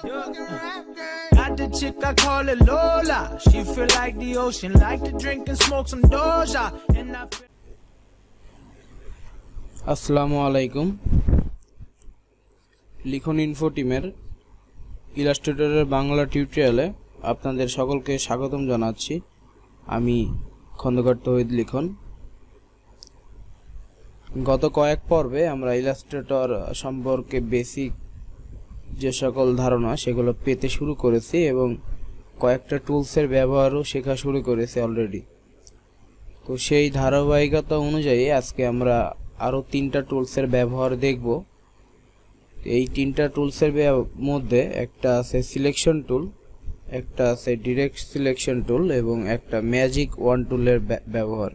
Got the chick, I call it Lola. She feel like the ocean, like to drink and smoke some Doja. And I feel... আসসালামু আলাইকুম। লিখন info টিমের ইলাস্ট্রেটরের বাংলা টিউটোরিয়ালে আপনাদের সকলকে স্বাগতম জানাচ্ছি। আমি খন্দকার তৌহিদ লিখন। গত কয়েক পর্বে আমরা ইলাস্ট্রেটর সম্পর্কে বেসিক যে সকল ধারণা সেগুলো পেতে শুরু করেছি এবং কয়েকটা টুলসের ব্যবহারও শেখা শুরু করেছি অলরেডি। তো সেই ধারাবাহিকতা অনুযায়ী আজকে আমরা আরও 3টা টুলসের ব্যবহার দেখব। এই 3টা টুলসের মধ্যে একটা আছে সিলেকশন টুল, একটা আছে ডিরেক্ট সিলেকশন টুল এবং একটা ম্যাজিক ওয়ান টুলের ব্যবহার।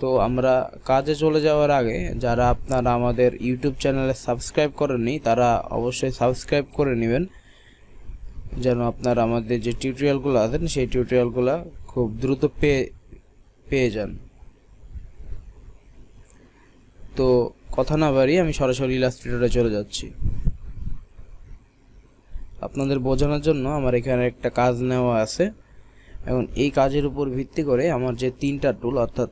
তো আমরা কাজে চলে যাওয়ার আগে যারা আপনারা আমাদের ইউটিউব চ্যানেলে সাবস্ক্রাইব করেননি তারা অবশ্যই সাবস্ক্রাইব করে নেবেন, যেন আপনারা আমাদের যে টিউটোরিয়ালগুলো আছেন সেই টিউটোরিয়ালগুলো খুব দ্রুত পেয়ে যান। তো কথা না বাড়িয়ে আমি সরাসরি ইলাস্ট্রেটরে চলে যাচ্ছি। আপনাদের বোঝানোর জন্য আমার এখানে একটা কাজ নেওয়া আছে। এখন এই কাজের উপর ভিত্তি করে আমার যে 3টা টুল, অর্থাৎ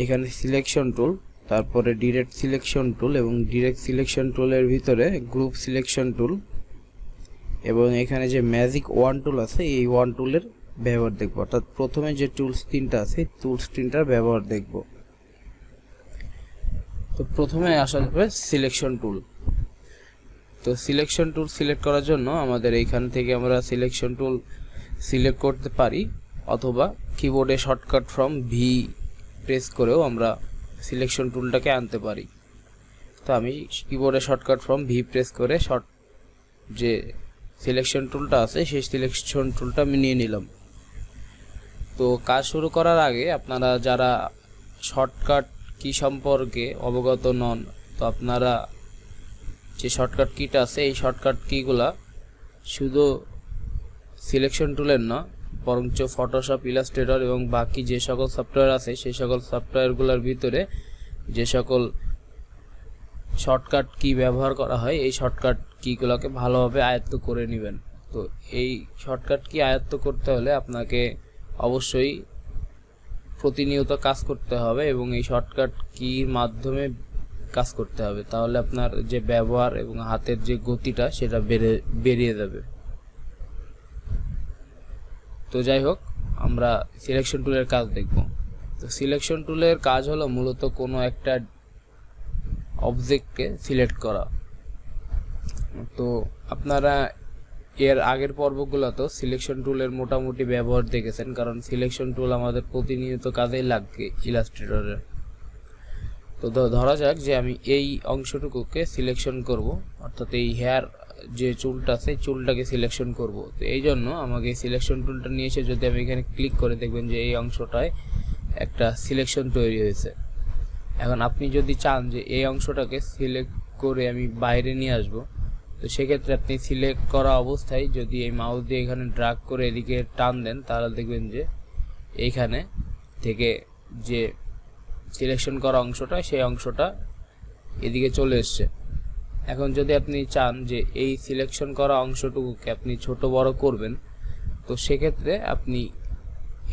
এখানে সিলেকশন টুল, তারপরে ডিরেক্ট সিলেকশন টুল এবং ডিরেক্ট সিলেকশন টুলের ভিতরে গ্রুপ সিলেকশন টুল এবং এখানে যে ম্যাজিক ওয়ান টুল আছে এই ওয়ান টুলের ব্যবহার দেখব। অর্থাৎ প্রথমে যে টুলস 3টা আছে টুলস 3টার ব্যবহার দেখব। তো প্রথমে আসা যাবে সিলেকশন টুল। তো সিলেকশন টুল সিলেক্ট করার জন্য আমাদের এইখান থেকে আমরা সিলেকশন টুল সিলেক্ট করতে পারি, অথবা কিবোর্ডে শর্টকাট ফ্রম ভি প্রেস করেও আমরা সিলেকশন টুলটাকে আনতে পারি। তো আমি কিবোর্ডে শর্টকাট ফ্রম ভি প্রেস করে যে সিলেকশন টুলটা আছে সেই সিলেকশন টুলটা আমি নিয়ে নিলাম। তো কাজ শুরু করার আগে আপনারা যারা শর্টকাট কি সম্পর্কে অবগত নন, তো আপনারা যে শর্টকাট কিটা আছে এই শর্টকাট কিগুলা শুধু সিলেকশন টুলের না, বরঞ্চ ফটোশপ, ইলাস্ট্রেটর এবং বাকি যে সকল সফটওয়্যার আছে সেই সকল সফটওয়্যারগুলোর ভিতরে যে সকল শর্টকাট কি ব্যবহার করা হয় এই শর্টকাট কিগুলোকে ভালোভাবে আয়ত্ত করে নেবেন। তো এই শর্টকাট কি আয়ত্ত করতে হলে আপনাকে অবশ্যই প্রতিনিয়ত কাজ করতে হবে এবং এই শর্টকাট কির মাধ্যমে কাজ করতে হবে, তাহলে আপনার যে ব্যবহার এবং হাতের যে গতিটা সেটা বেরিয়ে যাবে। তো যাই হোক, আমরা সিলেকশন টুলের কাজ দেখব। তো সিলেকশন টুলের কাজ হলো মূলত কোনো একটা অবজেক্টকে সিলেক্ট করা। তো আপনারা এর আগের পর্বগুলোতে সিলেকশন টুলের মোটামুটি ব্যবহার দেখেছেন, কারণ সিলেকশন টুল আমাদের প্রতিনিয়ত কাজেই লাগবে ইলাস্ট্রেটরে। তো ধরা যাক যে আমি এই অংশটুকুকে সিলেকশন করব, অর্থাৎ এই হেয়ার যে চুলটা আছে চুলটাকে সিলেকশন করব। তো এই জন্য আমাকে সিলেকশন টুলটা নিয়ে এসে যদি আমি এখানে ক্লিক করে দেখবেন যে এই অংশটায় একটা সিলেকশন তৈরি হয়েছে। এখন আপনি যদি চান যে এই অংশটাকে সিলেক্ট করে আমি বাইরে নিয়ে আসব, তো সেক্ষেত্রে আপনি সিলেক্ট করা অবস্থায় যদি এই মাউস দিয়ে এখানে ড্র্যাগ করে এদিকে টান দেন তাহলে দেখবেন যে এইখানে থেকে যে সিলেকশন করা অংশটা সেই অংশটা এদিকে চলে এসছে। এখন যদি আপনি চান যে এই সিলেকশন করা অংশটুকুকে আপনি ছোট বড় করবেন, তো সেক্ষেত্রে আপনি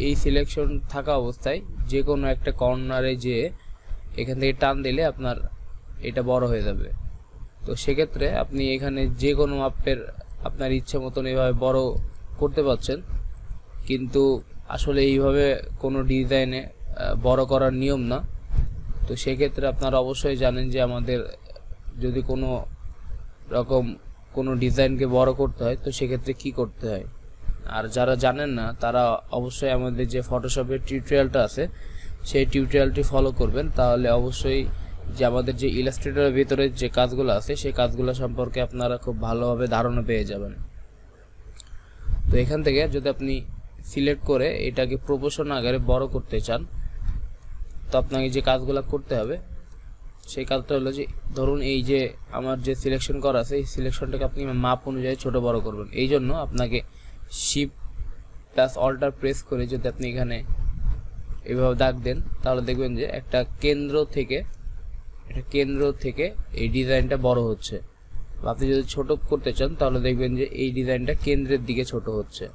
এই সিলেকশন থাকা অবস্থায় যে কোনো একটা কর্নারে যে এখান থেকে টান দিলে আপনার এটা বড় হয়ে যাবে। তো সেক্ষেত্রে আপনি এখানে যে কোনো মাপের আপনার ইচ্ছে মতন এইভাবে বড় করতে পারছেন, কিন্তু আসলে এইভাবে কোনো ডিজাইনে বড় করার নিয়ম না। তো সেক্ষেত্রে আপনারা অবশ্যই জানেন যে আমাদের যদি কোনো রকম কোনো ডিজাইনকে বড় করতে হয় তো সেক্ষেত্রে কি করতে হয়। আর যারা জানেন না তারা অবশ্যই আমাদের যে ফটোশপের টিউটোরিয়ালটা আছে সেই টিউটোরিয়ালটি ফলো করবেন, তাহলে অবশ্যই যে আমাদের যে ইলাস্ট্রেটরের ভিতরে যে কাজগুলো আছে সেই কাজগুলো সম্পর্কে আপনারা খুব ভালোভাবে ধারণা পেয়ে যাবেন। তো এখান থেকে যদি আপনি সিলেক্ট করে এটাকে প্রপোর্শন আকারে বড় করতে চান, তো আপনাকে যে কাজগুলো করতে হবে সেই কাজটা হলো যে ধরুন এই যে আমার যে সিলেকশন করা আছে এই সিলেকশনটাকে আপনি মাপ অনুযায়ী ছোট বড় করবেন। এই জন্য আপনাকে শিফট প্লাস অল্টার প্রেস করে যদি আপনি এখানে এভাবে দাগ দেন তাহলে দেখবেন যে একটা কেন্দ্র থেকে এই ডিজাইনটা বড় হচ্ছে। আপনি যদি ছোট করতে চান তাহলে দেখবেন যে এই ডিজাইনটা কেন্দ্রের দিকে ছোট হচ্ছে।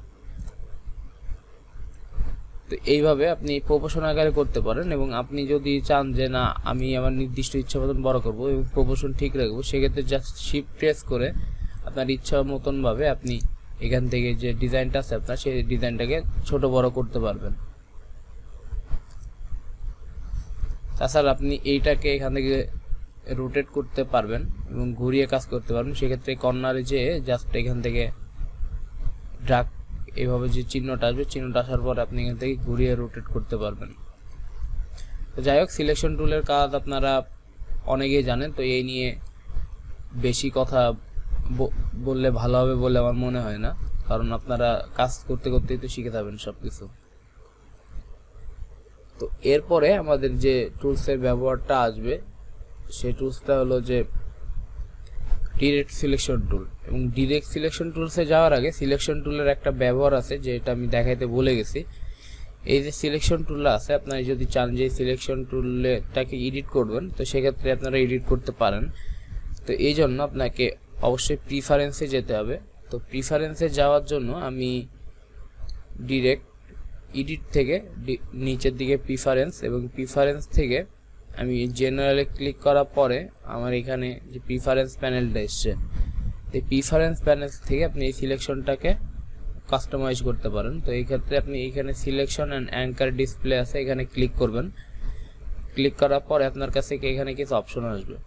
তো এইভাবে আপনি প্রপোর্শন আকারে করতে পারেন, এবং আপনি যদি চান যে না আমি আমার নির্দিষ্ট ইচ্ছা মতন বড় করব এবং প্রপোর্শন ঠিক রাখবো, সেক্ষেত্রে জাস্ট শিফট প্রেস করে আপনার ইচ্ছা মতন ভাবে আপনি এখান থেকে যে ডিজাইনটা আছে আপনার সেই ডিজাইনটাকে ছোট বড় করতে পারবেন। তাছাড়া আপনি এইটাকে এখান থেকে রোটেট করতে পারবেন এবং ঘুরিয়ে কাজ করতে পারবেন। সেক্ষেত্রে কর্নারে যে জাস্ট এখান থেকে ড্রাগ এইভাবে যে চিহ্নটা আসবে, চিহ্নটা আসার পর আপনি এখান থেকে ঘুরিয়ে রোটেট করতে পারবেন। তো যাই হোক, সিলেকশন টুলের কাজ আপনারা অনেকেই জানেন, তো এই নিয়ে বেশি কথা বললে ভালো হবে বলে আমার মনে হয় না, কারণ আপনারা কাজ করতে করতেই তো শিখে যাবেন সব কিছু। তো এরপরে আমাদের যে টুলসের ব্যবহারটা আসবে সেই টুলসটা হলো যে ডিরেক্ট সিলেকশন টুল। এবং ডিরেক্ট সিলেকশন টুলসে যাওয়ার আগে সিলেকশন টুলের একটা ব্যবহার আছে যেটা আমি দেখাইতে ভুলে গেছি। এই যে সিলেকশন টুলটা আছে, আপনারা যদি চান যে সিলেকশন টুলটাকে এডিট করবেন তো সেক্ষেত্রে আপনারা এডিট করতে পারেন। তো এই জন্য আপনাকে অবশ্যই প্রিফারেন্সে যেতে হবে। তো প্রিফারেন্সে যাওয়ার জন্য আমি ডিরেক্ট এডিট থেকে নিচের দিকে প্রিফারেন্স, এবং প্রিফারেন্স থেকে আমি জেনারেলে ক্লিক করার পরে আমার এখানে যে প্রিফারেন্স প্যানেলটা এসছে, এই প্রিফারেন্স প্যানেল থেকে আপনি এই সিলেকশনটাকে কাস্টমাইজ করতে পারেন। তো এই ক্ষেত্রে আপনি এখানে সিলেকশন অ্যান্ড অ্যাঙ্কার ডিসপ্লে আছে, এখানে ক্লিক করবেন। ক্লিক করার পরে আপনার কাছে এখানে কিছু অপশন আসবে।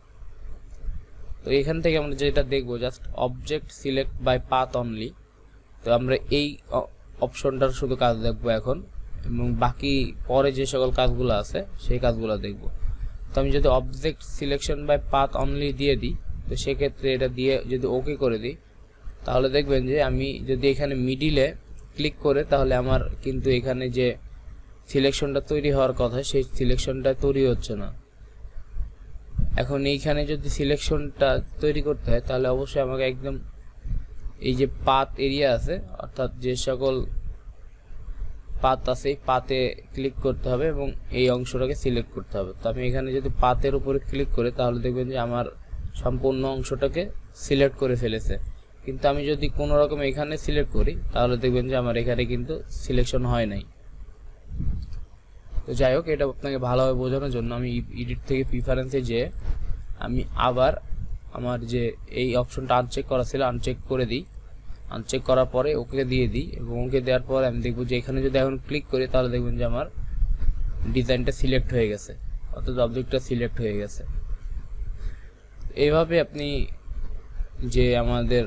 তো এখান থেকে আমরা যেটা দেখবো just object select by path only. তো আমরা এই অপশনটার শুধু কাজ দেখবো এখন, এবং বাকি পরে যে সকল কাজগুলো আছে সেই কাজগুলো দেখব। তো আমি যদি object selection by path only দিয়ে দিই, তো সেক্ষেত্রে এটা দিয়ে যদি ওকে করে দিই, তাহলে দেখবেন যে আমি যদি এখানে মিডিলে ক্লিক করে তাহলে আমার কিন্তু এখানে যে সিলেকশনটা তৈরি হওয়ার কথা সেই সিলেকশনটা তৈরি হচ্ছে না। এখন এইখানে যদি সিলেকশনটা তৈরি করতে হয় তাহলে অবশ্যই আমাকে একদম এই যে পাথ এরিয়া আছে, অর্থাৎ যে সকল পাথ আছে এই পাথে ক্লিক করতে হবে এবং এই অংশটাকে সিলেক্ট করতে হবে। তো আমি এখানে যদি পাথের উপরে ক্লিক করি তাহলে দেখবেন যে আমার সম্পূর্ণ অংশটাকে সিলেক্ট করে ফেলেছে। কিন্তু আমি যদি কোনো রকম এখানে সিলেক্ট করি তাহলে দেখবেন যে আমার এখানে কিন্তু সিলেকশন হয় নাই। তো যাই হোক, এটা আপনাকে ভালোভাবে বোঝানোর জন্য আমি এডিট থেকে প্রিফারেন্সে যেয়ে আমি আবার আমার যে এই অপশনটা আনচেক করা ছিল আনচেক করে দিই। আনচেক করার পরে ওকে দিয়ে দিই, এবং ওকে দেওয়ার পরে আমি দেখব যে এখানে যদি এখন ক্লিক করি তাহলে দেখবেন যে আমার ডিজাইনটা সিলেক্ট হয়ে গেছে, অর্থাৎ অবজেক্টটা সিলেক্ট হয়ে গেছে। এইভাবে আপনি যে আমাদের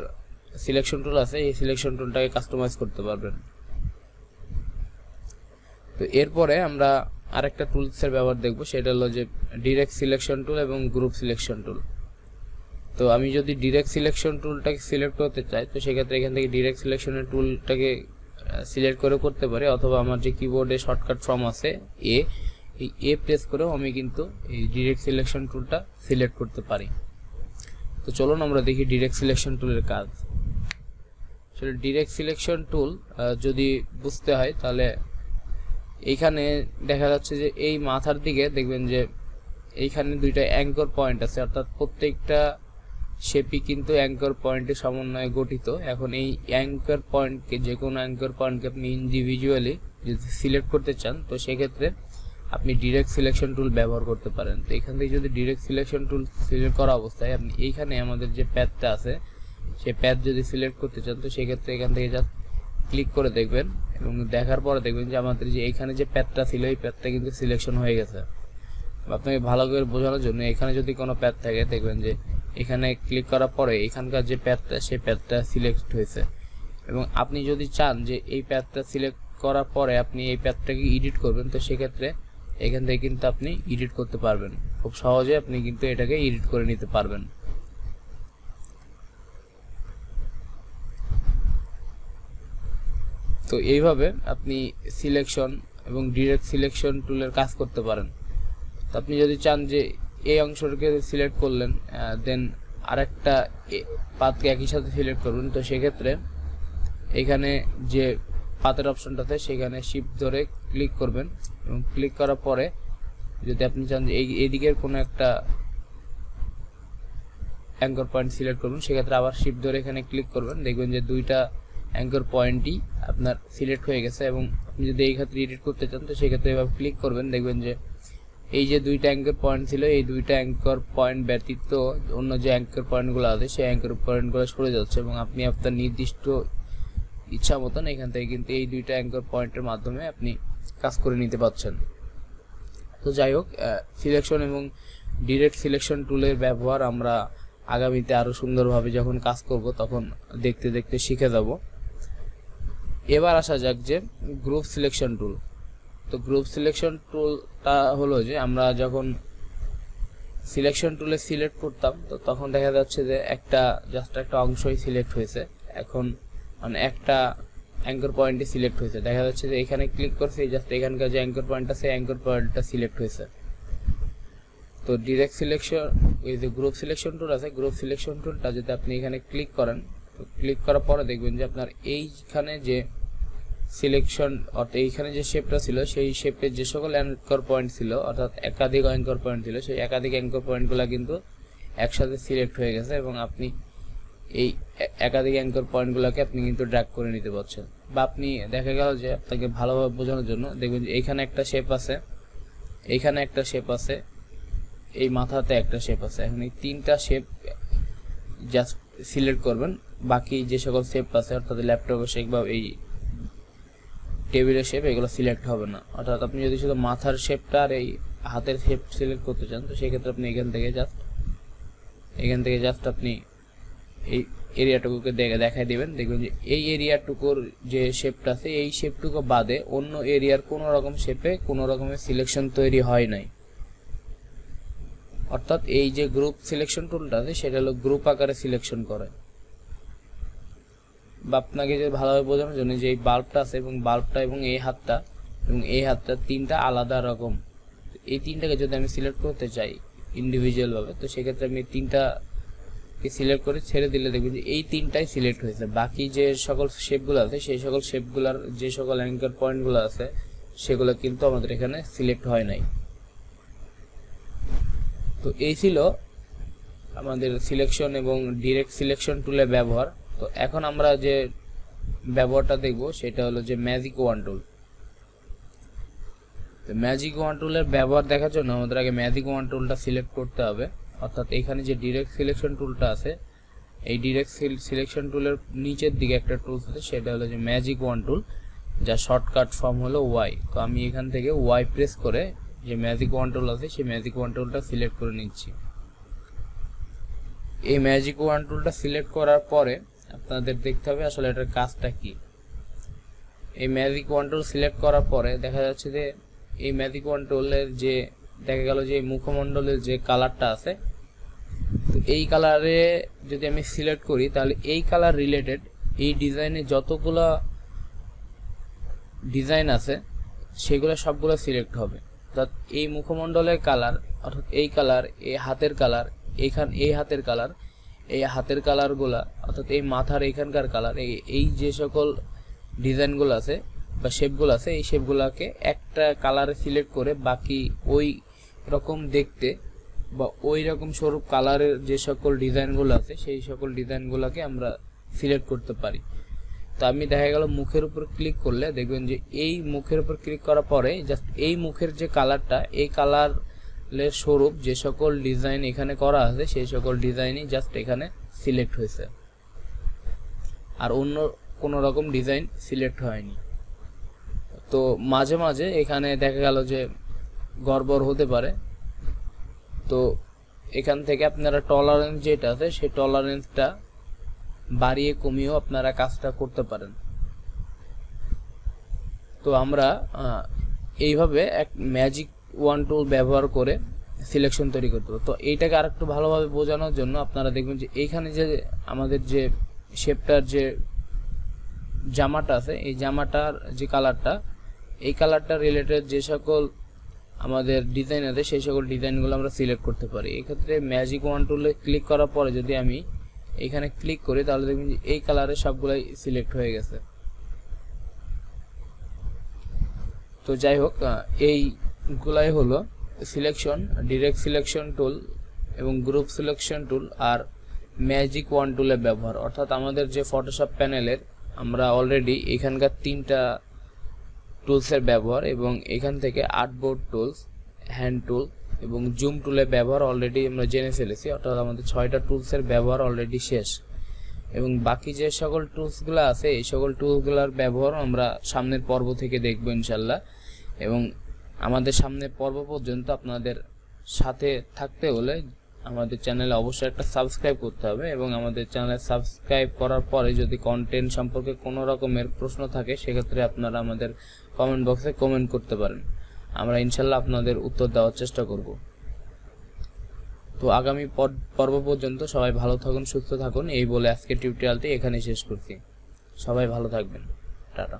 সিলেকশন টুল আছে এই সিলেকশন টুলটাকে কাস্টমাইজ করতে পারবেন। তো এরপরে আমরা আরেকটা টুলসের ব্যবহার দেখব, সেটা হলো যে ডিরেক্ট সিলেকশন টুল এবং গ্রুপ সিলেকশন টুল। তো আমি যদি ডিরেক্ট সিলেকশন টুলটাকে সিলেক্ট করতে চাই তো সেক্ষেত্রে এখান থেকে ডিরেক্ট সিলেকশনের টুলটাকে সিলেক্ট করে করতে পারি, অথবা আমার যে কিবোর্ডে শর্টকাট ফর্ম আছে এ প্রেস করেও আমি কিন্তু এই ডিরেক্ট সিলেকশন টুলটা সিলেক্ট করতে পারি। তো চলুন আমরা দেখি ডিরেক্ট সিলেকশন টুলের কাজ। আসলে ডিরেক্ট সিলেকশন টুল যদি বুঝতে হয় তাহলে এইখানে দেখা যাচ্ছে যে এই মাথার দিকে দেখবেন যে এইখানে দুইটা অ্যাঙ্কর পয়েন্ট আছে, অর্থাৎ প্রত্যেকটা শেপই কিন্তু অ্যাঙ্কর পয়েন্টের সমন্বয়ে গঠিত। এখন এই অ্যাঙ্কর পয়েন্টকে যে কোনো অ্যাঙ্কর পয়েন্টকে আপনি ইন্ডিভিজুয়ালি যদি সিলেক্ট করতে চান তো সেক্ষেত্রে আপনি ডিরেক্ট সিলেকশন টুল ব্যবহার করতে পারেন। তো এখান থেকে যদি ডিরেক্ট সিলেকশন টুল সিলেক্ট করা অবস্থায় আপনি এইখানে আমাদের যে প্যাথটা আছে সেই প্যাথ যদি সিলেক্ট করতে চান তো সেক্ষেত্রে এখান থেকে জাস্ট ক্লিক করে দেখবেন, এবং দেখার পরে দেখবেন যে আমাদের যে এখানে যে প্যাথটা ছিল এই প্যাথটা কিন্তু সিলেকশন হয়ে গেছে। আপনাকে ভালো করে বোঝানোর জন্য এখানে যদি কোনো প্যাথ থাকে দেখবেন যে এখানে ক্লিক করার পরে এখানকার যে প্যাথটা সেই প্যাথটা সিলেক্ট হয়েছে। এবং আপনি যদি চান যে এই প্যাথটা সিলেক্ট করার পরে আপনি এই প্যাথটাকে এডিট করবেন তো সেক্ষেত্রে এখান থেকে কিন্তু আপনি এডিট করতে পারবেন, খুব সহজে আপনি কিন্তু এটাকে এডিট করে নিতে পারবেন। তো এইভাবে আপনি সিলেকশন এবং ডিরেক্ট সিলেকশন টুলের কাজ করতে পারেন। তো আপনি যদি চান যে এই অংশটাকে সিলেক্ট করলেন দেন আরেকটা পাথকে একই সাথে সিলেক্ট করবেন, তো সেক্ষেত্রে এখানে যে পাথের অপশনটাতে সেখানে শিফট ধরে ক্লিক করবেন, এবং ক্লিক করার পরে যদি আপনি চান যে এই দিকের কোনো একটা অ্যাঙ্কর পয়েন্ট সিলেক্ট করবেন, সেক্ষেত্রে আবার শিফট ধরে এখানে ক্লিক করবেন, দেখবেন যে দুইটা অ্যাঙ্কর পয়েন্টই আপনার সিলেক্ট হয়ে গেছে। এবং আপনি যদি এই ক্ষেত্রে এডিট করতে চান তো সেক্ষেত্রে এভাবে ক্লিক করবেন, দেখবেন যে এই যে দুইটা অ্যাঙ্কর পয়েন্ট ছিল, এই দুইটা অ্যাঙ্কর পয়েন্ট ব্যতীত অন্য যে অ্যাঙ্কর পয়েন্টগুলো আছে সেই অ্যাঙ্কর পয়েন্টগুলো সরে যাচ্ছে এবং আপনি আপনার নির্দিষ্ট ইচ্ছা মতন এখান থেকে কিন্তু এই দুইটা অ্যাঙ্কর পয়েন্টের মাধ্যমে আপনি কাজ করে নিতে পারছেন। তো যাই হোক, সিলেকশন এবং ডিরেক্ট সিলেকশন টুলের ব্যবহার আমরা আগামীতে আরও সুন্দরভাবে যখন কাজ করব তখন দেখতে দেখতে শিখে যাব। এবার আসা যাক যে গ্রুপ সিলেকশন টুল। তো গ্রুপ সিলেকশন টুলটা হলো যে আমরা যখন সিলেকশন টুলে সিলেক্ট করতাম তো তখন দেখা যাচ্ছে যে জাস্ট একটা অংশই সিলেক্ট হয়েছে, এখন মানে একটা অ্যাঙ্কর পয়েন্টে সিলেক্ট হয়েছে, দেখা যাচ্ছে যে এখানে ক্লিক করছে জাস্ট এখানকার যে অ্যাঙ্কর পয়েন্ট আছে অ্যাঙ্কর পয়েন্টটা সিলেক্ট হয়েছে। তো ডিরেক্ট সিলেকশন, এই যে গ্রুপ সিলেকশন টুল আছে, গ্রুপ সিলেকশন টুলটা যদি আপনি এখানে ক্লিক করেন, তো ক্লিক করার পরে দেখবেন যে আপনার এইখানে যে সিলেকশন অর্থাৎ এইখানে যে শেপটা ছিল সেই শেপের যে সকল অ্যাঙ্কর পয়েন্ট ছিল অর্থাৎ একাধিক অ্যাঙ্কর পয়েন্ট ছিল সেই একাধিক অ্যাঙ্কর পয়েন্টগুলো কিন্তু একসাথে সিলেক্ট হয়ে গেছে এবং আপনি এই একাধিক অ্যাঙ্কর পয়েন্টগুলোকে আপনি কিন্তু ড্র্যাগ করে নিতে পারছেন। বা আপনি দেখা গেল যে আপনাকে ভালোভাবে বোঝানোর জন্য দেখবেন যে এইখানে একটা শেপ আছে, এইখানে একটা শেপ আছে, এই মাথাতে একটা শেপ আছে, এখন এই তিনটা শেপ জাস্ট সিলেক্ট করবেন, বাকি যে সকল শেপ আছে অর্থাৎ ল্যাপটপের শেপ বা এই টেবিলের শেপ এগুলো সিলেক্ট হবে না। অর্থাৎ আপনি যদি শুধু মাথার শেপটা আর এই হাতের শেপ সিলেক্ট করতে চান তো সেক্ষেত্রে আপনি এখান থেকে জাস্ট আপনি এই এরিয়াটুকুকে দেখাই দিবেন, দেখবেন যে এই এরিয়াটুকুর যে শেপটা আছে এই শেপটুকু বাদে অন্য এরিয়ার কোনো রকম শেপে কোনো রকমের সিলেকশন তৈরি হয় নাই। অর্থাৎ এই যে গ্রুপ সিলেকশন টুলটা আছে সেটা হলো গ্রুপ আকারে সিলেকশন করে। বা আপনাকে যে ভালোভাবে বোঝানোর জন্য যে এই বাল্বটা আছে এবং বাল্বটা এবং এই হাতটা তিনটা আলাদা রকম, এই তিনটাকে যদি আমি সিলেক্ট করতে চাই ইন্ডিভিজুয়াল ভাবে তো সেক্ষেত্রে আমি তিনটাকে সিলেক্ট করে ছেড়ে দিলে দেখবেন যে এই তিনটাই সিলেক্ট হয়েছে, বাকি যে সকল শেপগুলো আছে সেই সকল শেপগুলোর যে সকল অ্যাঙ্কর পয়েন্টগুলো আছে সেগুলো কিন্তু আমাদের এখানে সিলেক্ট হয় নাই। তো এই ছিল আমাদের সিলেকশন এবং ডিরেক্ট সিলেকশন টুলের ব্যবহার। তো এখন আমরা যে ব্যবহারটা দেখব সেটা হলো যে ম্যাজিক ওয়ান টুল। তো ম্যাজিক ওয়ান টুলের ব্যবহার দেখার জন্য আমাদের আগে ম্যাজিক ওয়ান টুলটা সিলেক্ট করতে হবে। অর্থাৎ এখানে যে ডিরেক্ট সিলেকশন টুলটা আছে এই ডিরেক্ট সিলেকশন টুলের নিচের দিকে একটা টুল আছে সেটা হলো যে ম্যাজিক ওয়ান টুল, যার শর্টকাট ফর্ম হলো ওয়াই। তো আমি এখান থেকে ওয়াই প্রেস করে যে ম্যাজিক ওয়ান টুল আছে সেই ম্যাজিক ওয়ান টুলটা সিলেক্ট করে নিচ্ছি। এই ম্যাজিক ওয়ান টুলটা সিলেক্ট করার পরে আপনাদের দেখতে হবে আসলে এটার কাজটা কি। এই ম্যাজিক ওয়ান টুল সিলেক্ট করার পরে দেখা যাচ্ছে যে এই ম্যাজিক ওয়ান টুলের যে দেখা গেল যে মুখমণ্ডলের যে কালারটা আছে তো এই কালারে যদি আমি সিলেক্ট করি তাহলে এই কালার রিলেটেড এই ডিজাইনে যতগুলো ডিজাইন আছে সেগুলো সবগুলো সিলেক্ট হবে। অর্থাৎ এই মুখমণ্ডলের কালার অর্থাৎ এই কালার, এই হাতের কালার, এই হাতের কালারগুলা অর্থাৎ এই মাথার এখানকার কালার, এই যে সকল ডিজাইনগুলো আছে বা শেপগুলো আছে এই শেপগুলোকে একটা কালারে সিলেক্ট করে বাকি ওই রকম দেখতে বা ওই রকম স্বরূপ কালারের যে সকল ডিজাইনগুলো আছে সেই সকল ডিজাইনগুলোকে আমরা সিলেক্ট করতে পারি। তো আমি দেখা গেল মুখের উপর ক্লিক করলে দেখবেন যে এই মুখের উপর ক্লিক করার পরে জাস্ট এই মুখের যে কালারটা এই কালারের স্বরূপ যে সকল ডিজাইন এখানে করা আছে সেই সকল ডিজাইনই জাস্ট এখানে সিলেক্ট হয়েছে, আর অন্য কোনো রকম ডিজাইন সিলেক্ট হয়নি। তো মাঝে মাঝে এখানে দেখা গেল যে গড়বড় হতে পারে, তো এখান থেকে আপনারা টলারেন্স যেটা আছে সেই টলারেন্সটা বাড়িয়ে কমিয়েও আপনারা কাজটা করতে পারেন। তো আমরা এইভাবে এক ম্যাজিক ওয়ান টুল ব্যবহার করে সিলেকশন তৈরি করতে হবে। তো এইটাকে আরেকটু ভালোভাবে বোঝানোর জন্য আপনারা দেখবেন যে এইখানে যে আমাদের যে শেপটার যে জামাটা আছে এই জামাটার যে কালারটা এই কালারটা রিলেটেড যে সকল আমাদের ডিজাইন আছে সেই সকল ডিজাইনগুলো আমরা সিলেক্ট করতে পারি। এক্ষেত্রে ম্যাজিক ওয়ান টুলে ক্লিক করার পরে যদি আমি এখানে ক্লিক করি তাহলে দেখবেন যে এই কালারের সবগুলাই সিলেক্ট হয়ে গেছে। তো যাই হোক, এইগুলাই হলো সিলেকশন, ডিরেক্ট সিলেকশন টুল এবং গ্রুপ সিলেকশন টুল আর ম্যাজিক ওয়ান টুলের ব্যবহার, অর্থাৎ আমাদের যে ফটোশপ প্যানেলের আমরা অলরেডি এখানকার 3টা টুলসের ব্যবহার এবং এখান থেকে আর্টবোর্ড টুলস, হ্যান্ড টুল এবং জুম টুলের ব্যবহার অলরেডি আমরা জেনে ফেলেছি, অর্থাৎ আমাদের 6টা টুলসের ব্যবহার অলরেডি শেষ। এবং বাকি যে সকল টুলসগুলো আছে এই সকল টুলসগুলোর ব্যবহার আমরা সামনের পর্ব থেকে দেখব ইনশাল্লাহ। এবং আমাদের সামনের পর্ব পর্যন্ত আপনাদের সাথে থাকতে হলে আমাদের চ্যানেলে অবশ্যই একটা সাবস্ক্রাইব করতে হবে এবং আমাদের চ্যানেলে সাবস্ক্রাইব করার পরে যদি কন্টেন্ট সম্পর্কে কোনো রকমের প্রশ্ন থাকে সেক্ষেত্রে আপনারা আমাদের কমেন্ট বক্সে কমেন্ট করতে পারেন, আমরা ইনশাল্লাহ আপনাদের উত্তর দেওয়ার চেষ্টা করব। তো আগামী পর্ব পর্যন্ত সবাই ভালো থাকুন, সুস্থ থাকুন, এই বলে আজকের টিউটোরিয়ালটি এখানে শেষ করছি। সবাই ভালো থাকবেন, টাটা।